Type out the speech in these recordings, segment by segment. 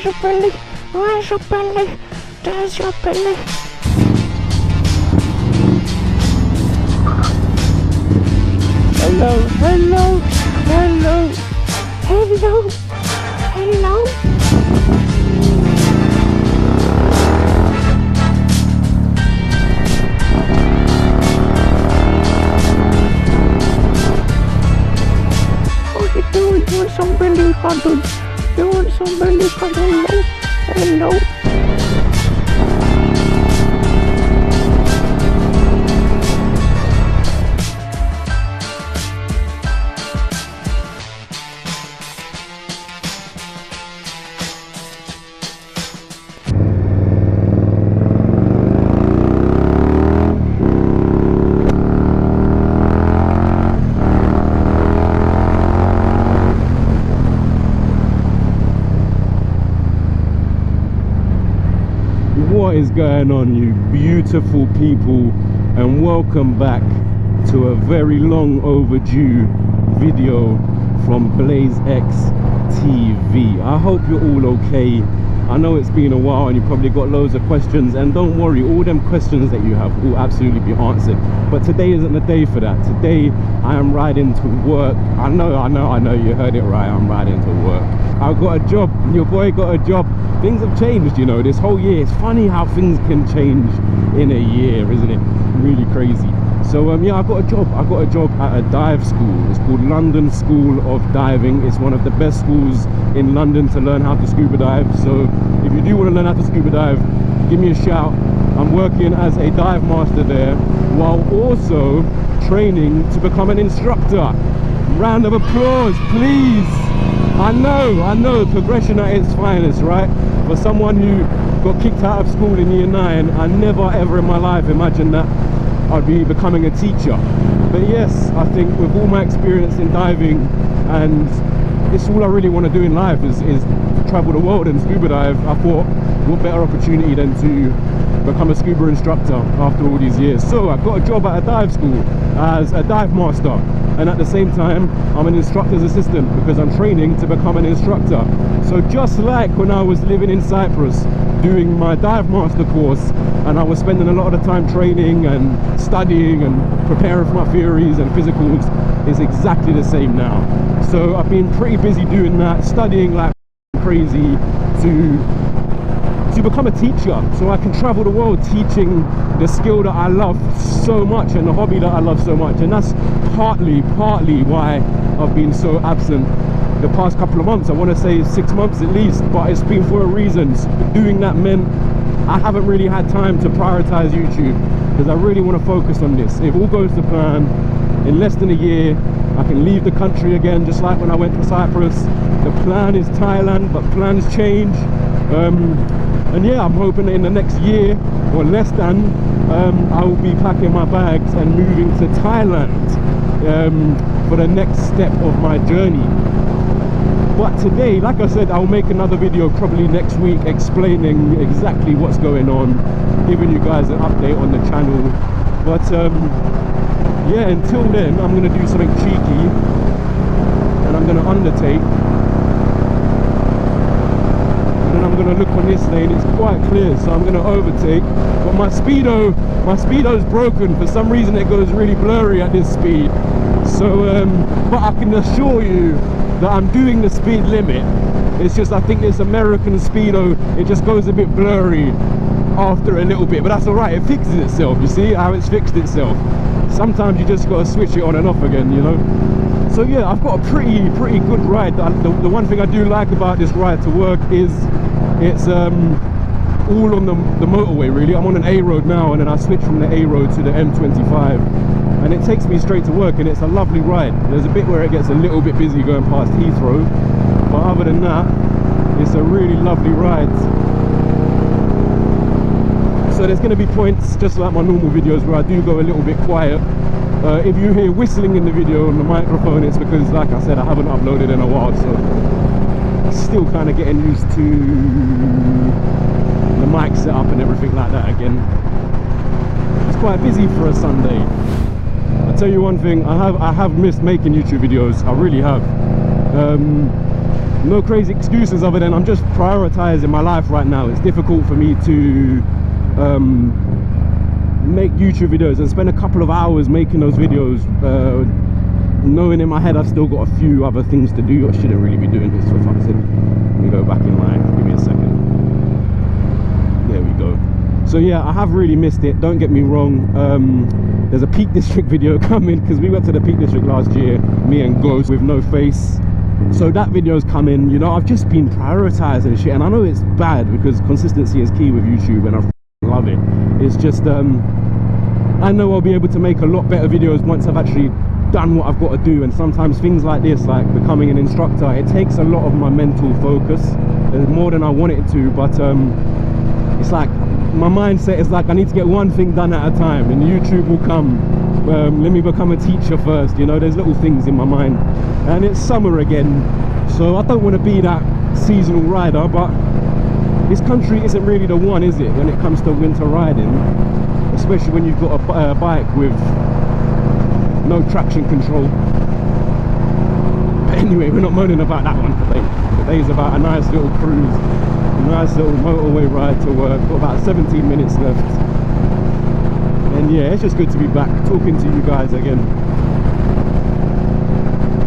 your belly? Where's your belly? There's your belly. Hello, hello, hello, hello, hello. What you doing? You want some belly cuddle? You want some belly cuddle? Hello, hello. What is going on, you beautiful people, and welcome back to a very long overdue video from BlazeX TV. I hope you're all okay. I know it's been a while and you probably got loads of questions, and don't worry, all them questions that you have will absolutely be answered. But today isn't the day for that. Today I am riding to work. I know, you heard it right, I'm riding to work. I've got a job, your boy got a job. Things have changed, you know, this whole year. It's funny how things can change in a year, isn't it? Really crazy. So yeah, I got a job at a dive school. It's called London School of Diving. It's one of the best schools in London to learn how to scuba dive. So if you do want to learn how to scuba dive, give me a shout. I'm working as a dive master there, while also training to become an instructor. Round of applause, please. I know, progression at its finest, right? For someone who got kicked out of school in year 9, I never ever in my life imagined that I'd be becoming a teacher. But yes, I think with all my experience in diving, and it's all I really want to do in life is to travel the world and scuba dive, I thought, what better opportunity than to become a scuba instructor after all these years. So I got a job at a dive school as a dive master, and at the same time I'm an instructor's assistant because I'm training to become an instructor. So just like when I was living in Cyprus doing my dive master course, and I was spending a lot of the time training and studying and preparing for my theories and physicals, it's exactly the same now. So I've been pretty busy doing that, studying like crazy to become a teacher, so I can travel the world teaching the skill that I love so much and the hobby that I love so much. And that's partly why I've been so absent the past couple of months. I want to say 6 months at least, but it's been for a reason. Doing that meant I haven't really had time to prioritize YouTube, because I really want to focus on this. If all goes to plan, in less than a year I can leave the country again, just like when I went to Cyprus. The plan is Thailand, but plans change. And yeah, I'm hoping that in the next year or less than, I will be packing my bags and moving to Thailand for the next step of my journey. But today, like I said, I'll make another video probably next week explaining exactly what's going on, giving you guys an update on the channel. But yeah, until then, I'm going to do something cheeky, and I'm going to undertake. And I'm going to look on this lane, it's quite clear, so I'm going to overtake. But my speedo's broken. For some reason it goes really blurry at this speed. So but I can assure you that I'm doing the speed limit. It's just, I think this American speedo, it just goes a bit blurry after a little bit, but that's alright, it fixes itself. You see how it's fixed itself. Sometimes you just got to switch it on and off again, you know. So yeah, I've got a pretty good ride. The one thing I do like about this ride to work is it's all on the motorway really. I'm on an A road now, and then I switch from the A road to the M25, and it takes me straight to work, and it's a lovely ride. There's a bit where it gets a little bit busy going past Heathrow, but other than that, it's a really lovely ride. So there's going to be points, just like my normal videos, where I do go a little bit quiet. If you hear whistling in the video on the microphone, it's because, like I said, I haven't uploaded in a while, so still kind of getting used to the mic setup and everything like that again. It's quite busy for a Sunday. I'll tell you one thing, I have missed making YouTube videos. I really have. no crazy excuses other than I'm just prioritizing my life right now. It's difficult for me to make YouTube videos and spend a couple of hours making those videos, knowing in my head I've still got a few other things to do. I shouldn't really be doing this, for fuck's sake. Let me go back in line, give me a second. There we go. So yeah, I have really missed it, don't get me wrong. There's a Peak District video coming, because we went to the Peak District last year, me and Ghost with no face. So that video's coming. You know, I've just been prioritizing shit, and I know it's bad because consistency is key with YouTube, and I love it. It's just I know I'll be able to make a lot better videos once I've actually done what I've got to do. And sometimes things like this, like becoming an instructor, it takes a lot of my mental focus, more than I want it to. But it's like my mindset is like I need to get one thing done at a time, and YouTube will come. Let me become a teacher first. You know, there's little things in my mind. And it's summer again, so I don't want to be that seasonal rider, but this country isn't really the one, is it, when it comes to winter riding, especially when you've got a bike with no traction control. But anyway, we're not moaning about that one today. Today's about a nice little cruise, a nice little motorway ride to work. Got about 17 minutes left, and yeah, it's just good to be back talking to you guys again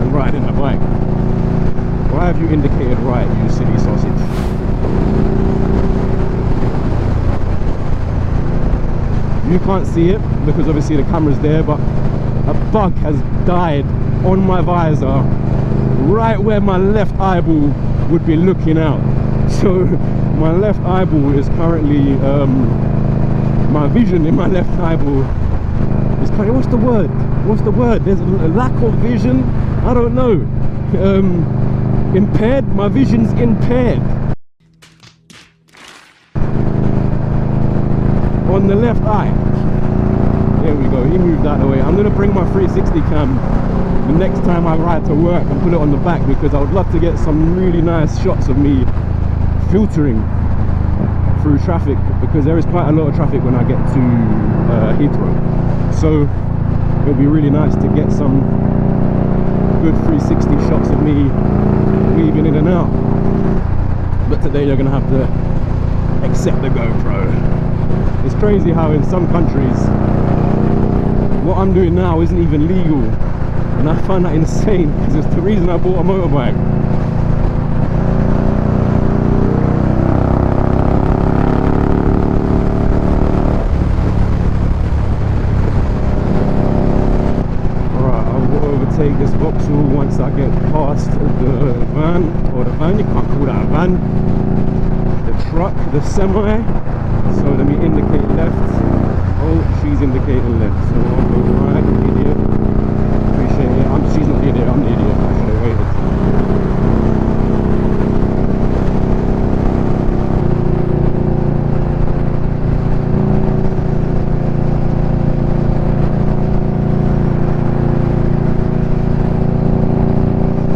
and riding a bike. Why have you indicated right, you silly sausage? You can't see it because obviously the camera's there, but a bug has died on my visor right where my left eyeball would be looking out. So my left eyeball is currently my vision in my left eyeball is currently, what's the word, there's a lack of vision, I don't know. Impaired, my vision's impaired on the left eye. There we go, he moved out of the way. I'm going to bring my 360 cam the next time I ride to work and put it on the back, because I would love to get some really nice shots of me filtering through traffic, because there is quite a lot of traffic when I get to Heathrow. So it'll be really nice to get some good 360 shots of me weaving in and out. But today you're going to have to accept the GoPro. It's crazy how in some countries what I'm doing now isn't even legal, and I find that insane, because it's the reason I bought a motorbike. Alright, I will overtake this Vauxhall once I get past the van, or the van, you can't call that a van, the truck, the semi. So let me indicate left. Oh, she's indicating left, so I'll go right, idiot. Appreciate it. She's not the idiot, I'm the idiot. I should have waited.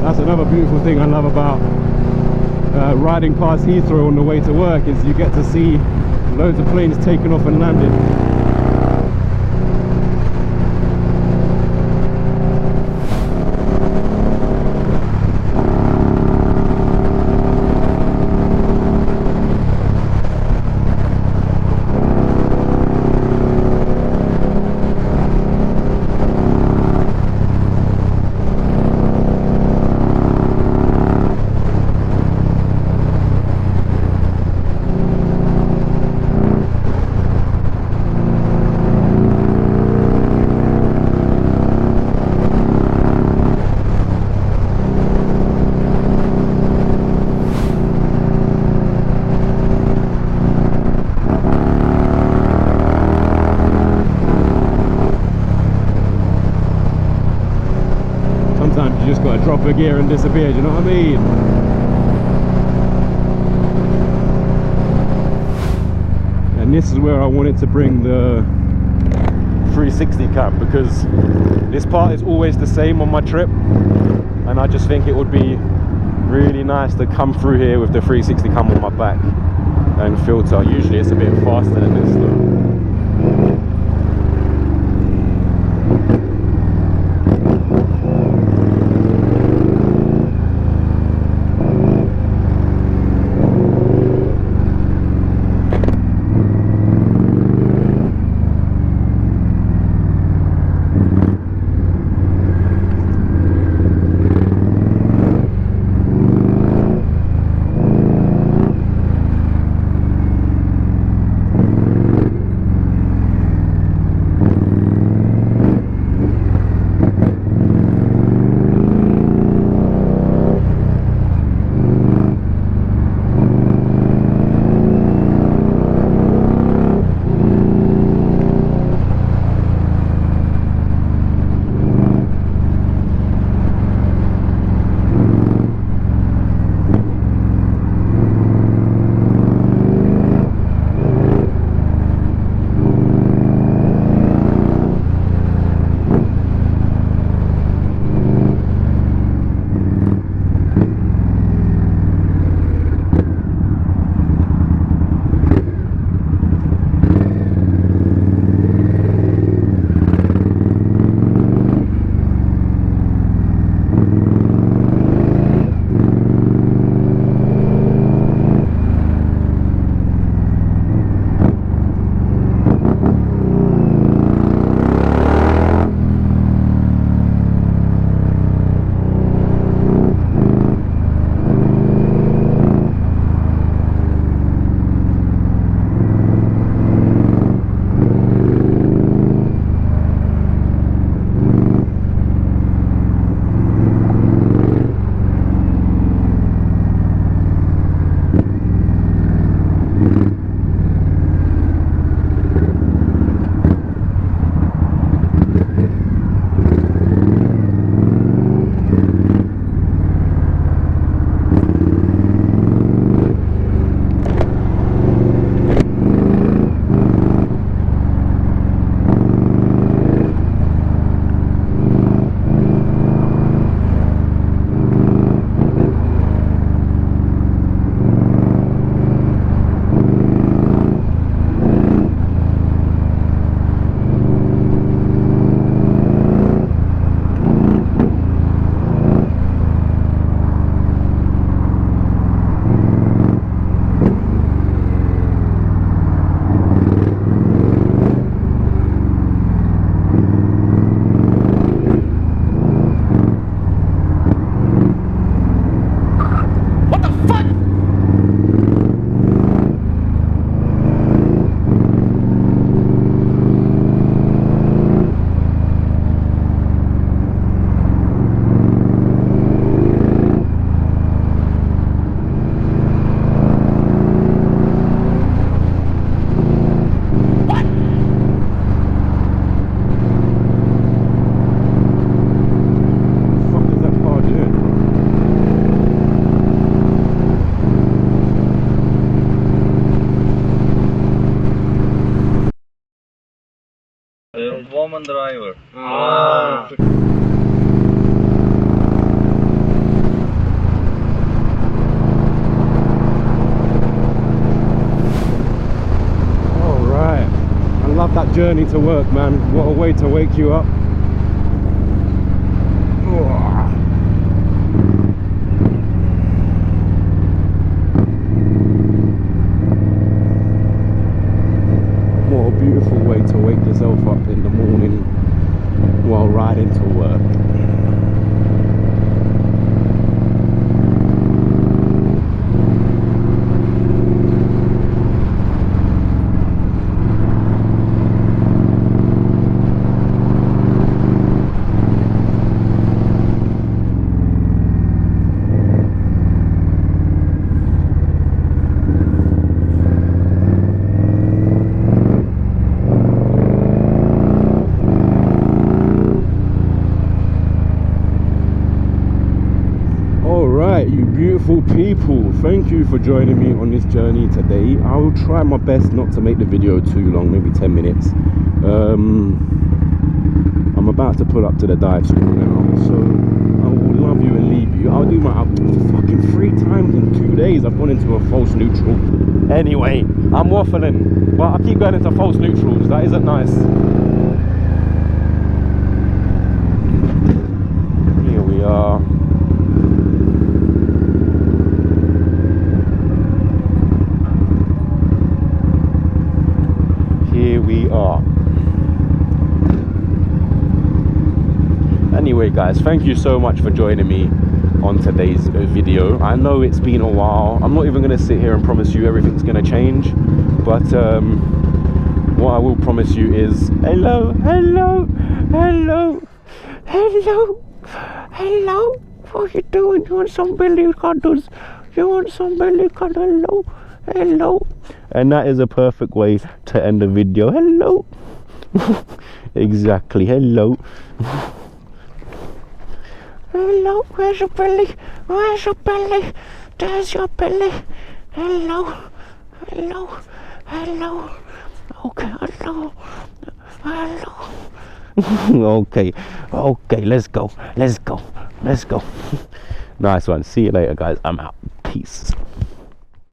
That's another beautiful thing I love about riding past Heathrow on the way to work, is you get to see loads of planes taking off and landing. Sometimes you just got to drop a gear and disappear, do you know what I mean? And this is where I wanted to bring the 360 cam, because this part is always the same on my trip, and I just think it would be really nice to come through here with the 360 cam on my back and filter. Usually it's a bit faster than this though. on driver. Alright. I love that journey to work, man. What a way to wake you up. What a beautiful way to wake yourself up in the morning while riding to work. You beautiful people, thank you for joining me on this journey today. I will try my best not to make the video too long, maybe 10 minutes. I'm about to pull up to the dive school now, so I will love you and leave you. I'll do my fucking 3 times in 2 days. I've gone into a false neutral. Anyway, I'm waffling, but I keep going into false neutrals. That isn't nice. Here we are. Here we are. Anyway guys, thank you so much for joining me on today's video. I know it's been a while. I'm not even going to sit here and promise you everything's going to change, but what I will promise you is hello. What you doing? You want some belly cuddles? You want some belly cuddles? Hello. And that is a perfect way to end the video. Hello. Exactly. Hello. Hello. Where's your belly? Where's your belly? There's your belly. Hello. Okay. Hello. Okay. Let's go. Nice one. See you later, guys. I'm out. Peace.